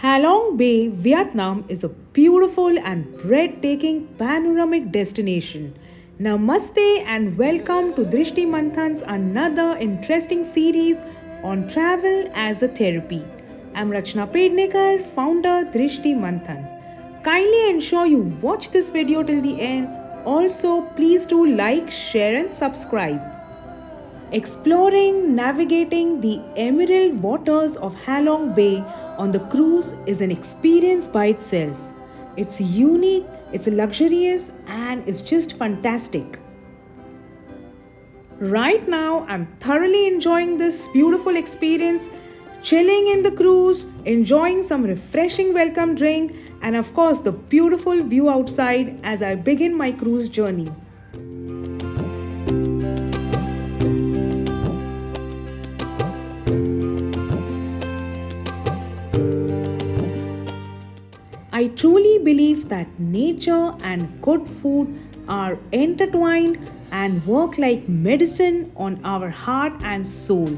Halong Bay, Vietnam is a beautiful and breathtaking panoramic destination. Namaste and welcome to Drishti Manthan's another interesting series on travel as a therapy. I'm Rachna Pednekar, founder Drishti Manthan. Kindly ensure you watch this video till the end. Also, please do like, share and subscribe. Exploring, navigating the emerald waters of Halong Bay on the cruise is an experience by itself. It's unique, it's luxurious, and it's just fantastic. Right now, I'm thoroughly enjoying this beautiful experience, chilling in the cruise, enjoying some refreshing welcome drink, and of course, the beautiful view outside as I begin my cruise journey. I truly believe that nature and good food are intertwined and work like medicine on our heart and soul.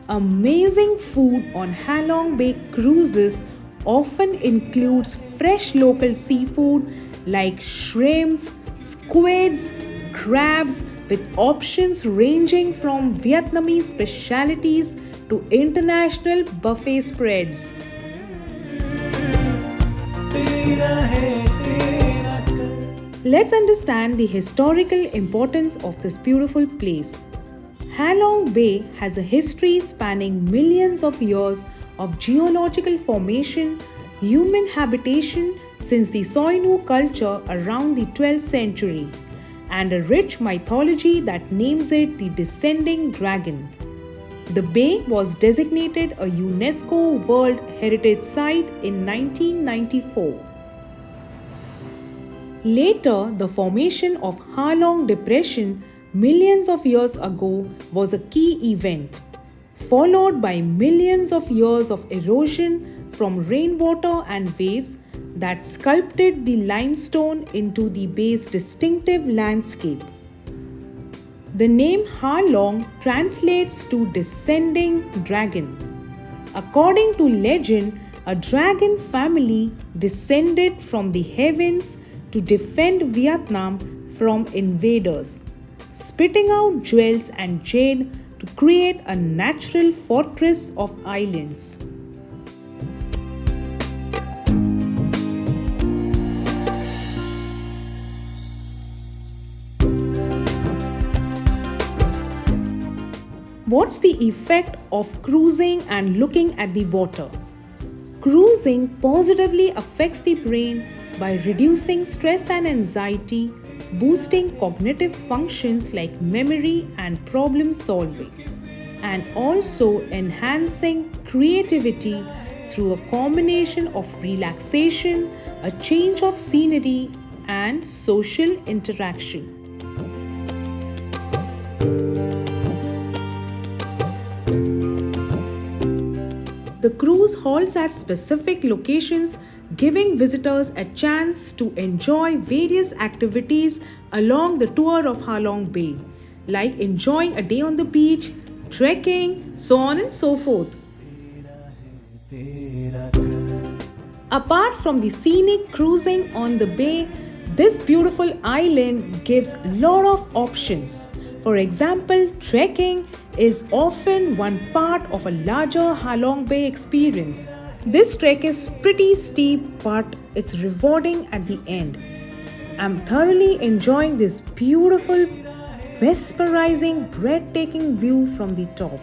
Amazing food on Halong Bay cruises often includes fresh local seafood like shrimps, squids, crabs, with options ranging from Vietnamese specialities to international buffet spreads. Let's understand the historical importance of this beautiful place. Halong Bay has a history spanning millions of years of geological formation, human habitation since the Soinu culture around the 12th century, and a rich mythology that names it the Descending Dragon. The bay was designated a UNESCO World Heritage Site in 1994. Later, the formation of Halong Depression millions of years ago was a key event, followed by millions of years of erosion from rainwater and waves that sculpted the limestone into the bay's distinctive landscape. The name Halong translates to descending dragon. According to legend, a dragon family descended from the heavens to defend Vietnam from invaders, spitting out jewels and jade to create a natural fortress of islands. What's the effect of cruising and looking at the water? Cruising positively affects the brain by reducing stress and anxiety, boosting cognitive functions like memory and problem solving, and also enhancing creativity through a combination of relaxation, a change of scenery, and social interaction. The cruise halts at specific locations, giving visitors a chance to enjoy various activities along the tour of Halong Bay, like enjoying a day on the beach, trekking, so on and so forth. Apart from the scenic cruising on the bay, this beautiful island gives a lot of options. For example, trekking is often one part of a larger Halong Bay experience. This trek is pretty steep, but it's rewarding at the end. I'm thoroughly enjoying this beautiful, mesmerizing, breathtaking view from the top.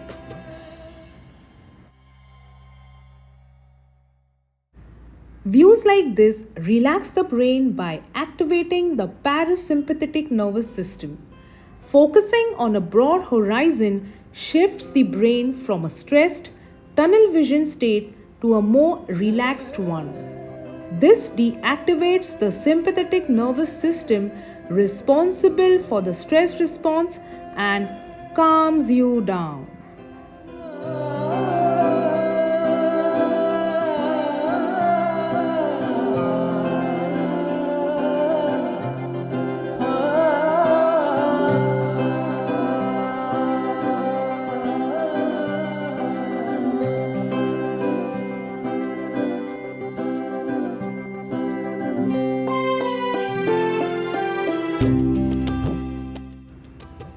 Views like this relax the brain by activating the parasympathetic nervous system. Focusing on a broad horizon shifts the brain from a stressed, tunnel vision state to a more relaxed one. This deactivates the sympathetic nervous system responsible for the stress response and calms you down.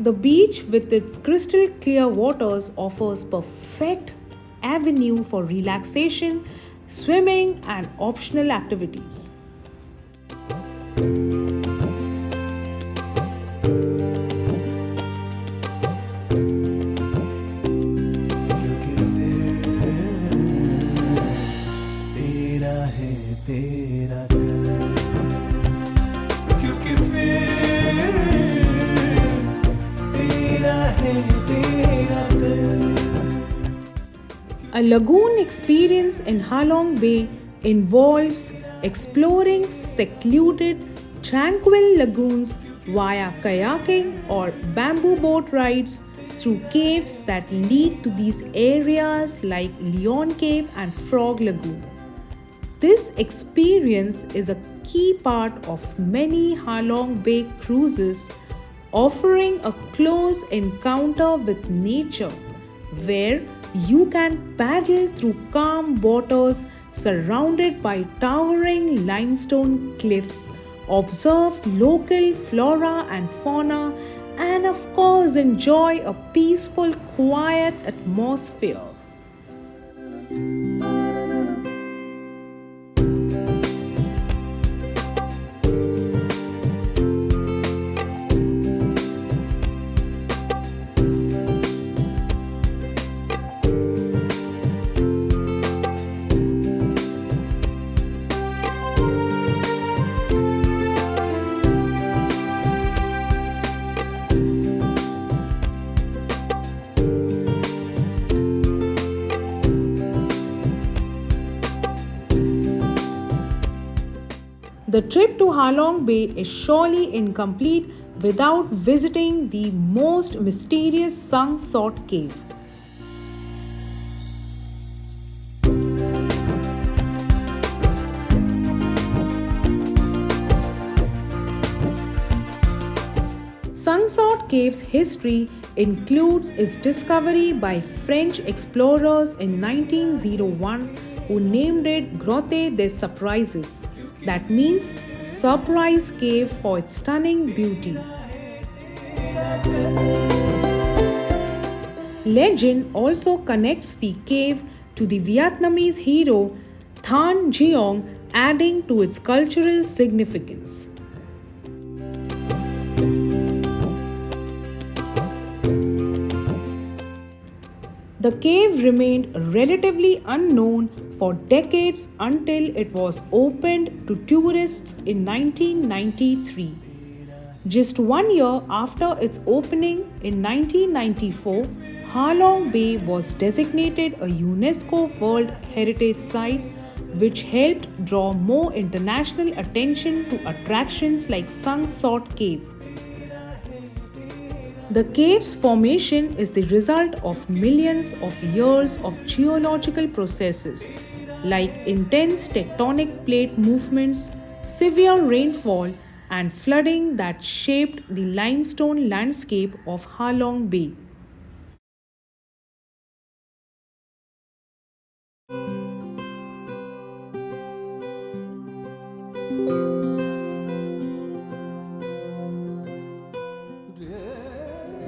The beach with its crystal clear waters offers perfect avenue for relaxation, swimming and optional activities. तेरा है तेरा घर क्योंकि फिर तेरा है तेरा घर. A lagoon experience in Halong Bay involves exploring secluded, tranquil lagoons via kayaking or bamboo boat rides through caves that lead to these areas like Leon Cave and Frog Lagoon. This experience is a key part of many Halong Bay cruises, offering a close encounter with nature where you can paddle through calm waters surrounded by towering limestone cliffs, observe local flora and fauna, and of course enjoy a peaceful, quiet atmosphere. The trip to Halong Bay is surely incomplete without visiting the most mysterious Sung Sot Cave. Sung Sot Cave's history includes its discovery by French explorers in 1901 who named it Grotte des Surprises. That means surprise cave for its stunning beauty. Legend also connects the cave to the Vietnamese hero Than Giong, adding to its cultural significance. The cave remained relatively unknown for decades until it was opened to tourists in 1993. Just 1 year after its opening in 1994, Halong Bay was designated a UNESCO World Heritage Site, which helped draw more international attention to attractions like Sung Sot Cave. The cave's formation is the result of millions of years of geological processes like intense tectonic plate movements, severe rainfall, and flooding that shaped the limestone landscape of Halong Bay.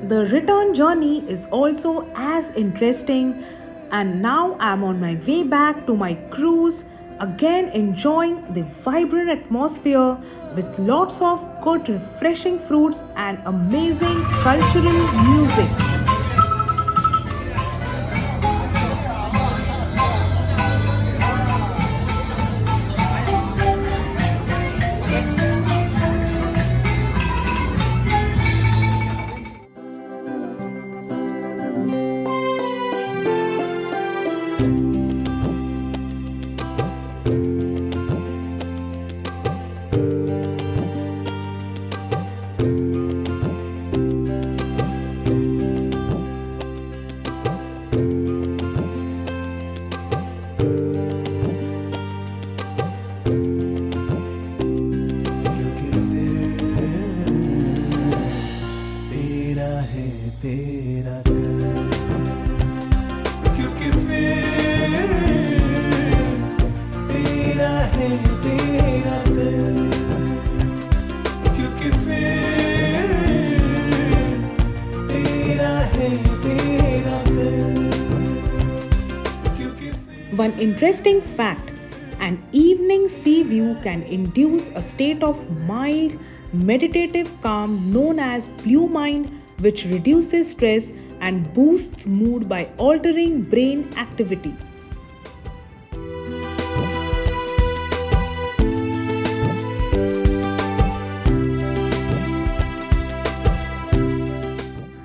The return journey is also as interesting, and now I'm on my way back to my cruise, again enjoying the vibrant atmosphere with lots of good refreshing fruits and amazing cultural music. तेरा घर क्योंकि फिर तेरा है तेरा घर क्योंकि फिर One interesting fact: an evening sea view can induce a state of mild, meditative calm known as blue mind, which reduces stress and boosts mood by altering brain activity.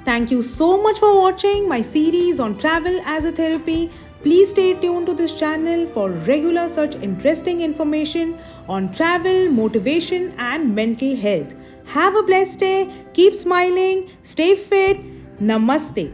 Thank you so much for watching my series on travel as a therapy. Please stay tuned to this channel for regular such interesting information on travel, motivation, and mental health. Have a blessed day. Keep smiling. Stay fit. Namaste.